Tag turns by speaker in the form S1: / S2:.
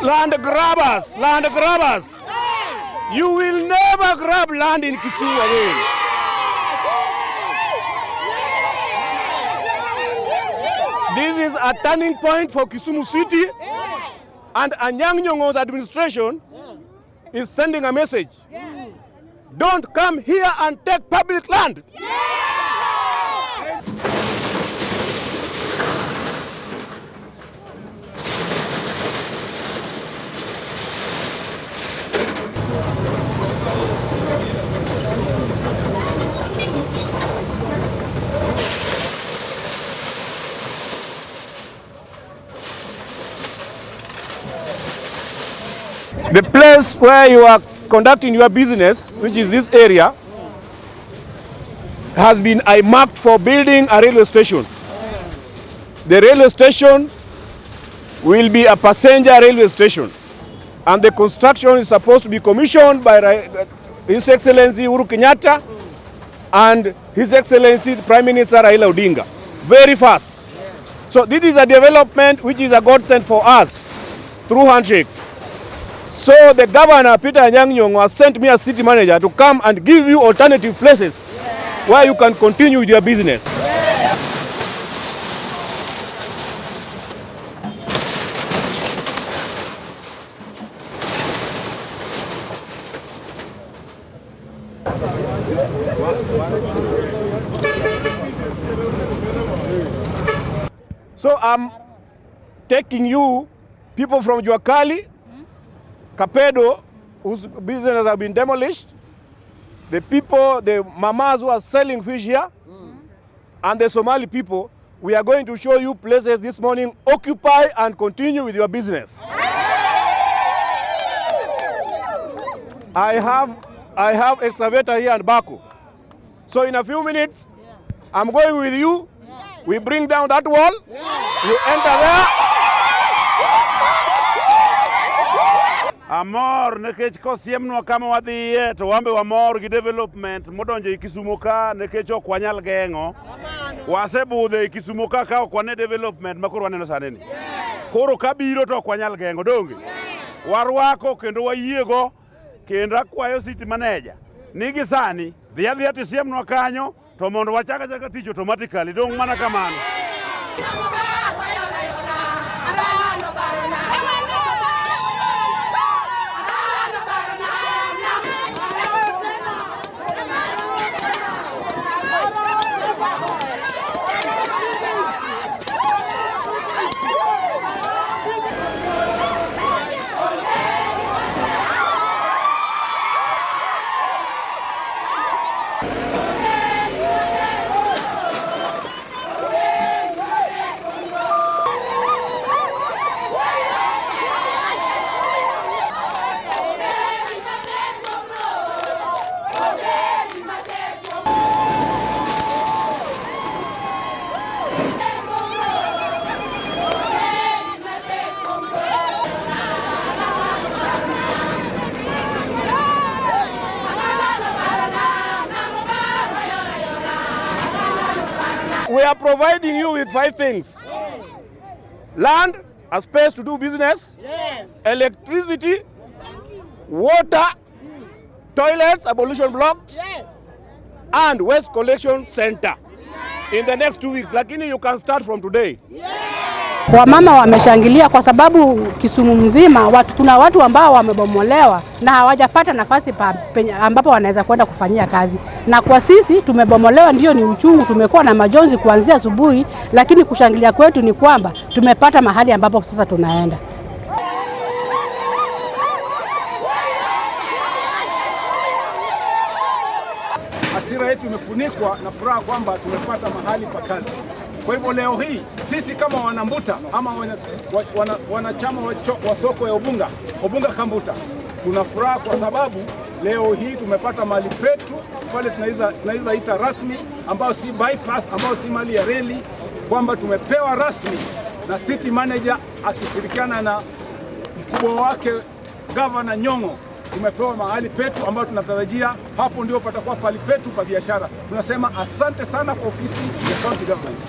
S1: Land grabbers, land grabbers. You will never grab land in Kisumu again. This is a turning point for Kisumu City, and Nyong'o's administration is sending a message. Don't come here and take public land. The place where you are conducting your business, which is this area, has been earmarked for building a railway station. The railway station will be a passenger railway station, and the construction is supposed to be commissioned by His Excellency Uhuru Kenyatta and His Excellency Prime Minister Raila Odinga. Very fast. So this is a development which is a godsend for us through handshake. So the governor, Peter Nyong'o, has sent me as city manager to come and give you alternative places where you can continue with your business. So I'm taking you people from Juakali, Kapedo, whose businesses have been demolished, the people, the mamas who are selling fish here, and the Somali people. We are going to show you places this morning. Occupy and continue with your business. I have excavator here and backhoe. So in a few minutes, I'm going with you. We bring down that wall. You enter there.
S2: Amor nekech kosiemnwa kama wadhiye to wambe wamor gi development modonjo e Kisumu ka nekech ok wanyal geng'o. Wasebudhe e Kisumu ka ok wane development makoro waneno sani ni. Koro kabiro to ok wanyal geng'o donge. Warwako kendo wayiego kendo akwayo city manager nigi sani dhi adhiya tisiemnwa kanyo to mondo wachaka tich automatically dong mana kamano.
S1: We are providing you with 5 things. Land, a space to do business. Electricity, water, toilets, abolition blocks, and waste collection center in the next 2 weeks. Lakini you can start from today.
S3: Wamama wameshangilia kwa sababu Kisumu mzima kuna watu ambao wamebomolewa na hawajapata nafasi ambapo wanaweza kwenda kufanyia kazi. Na kwa sisi tumebomolewa, ndio ni uchungu, tumekuwa na majonzi kuanzia asubuhi, lakini kushangilia kwetu ni kwamba tumepata mahali ambapo sasa tunaenda.
S4: Hasira yetu imefunikwa na furaha kwamba tumepata mahali pa kazi. Kwa hivyo leo hii sisi kama wanambuta ama wanachama wa soko ya Obunga Mbuta tuna furaha kwa sababu leo hii tumepata mahali petu pale tunaweza ita rasmi, ambao si bypass, ambao si mali ya reli, kwamba tumepewa rasmi na city manager akishirikiana na mkubwa wake Governor Nyong'o. Tumepewa mahali petu ambao tunatarajia hapo ndio patakuwa pali petu pa biashara. Tunasema asante sana kwa ofisi ya county government.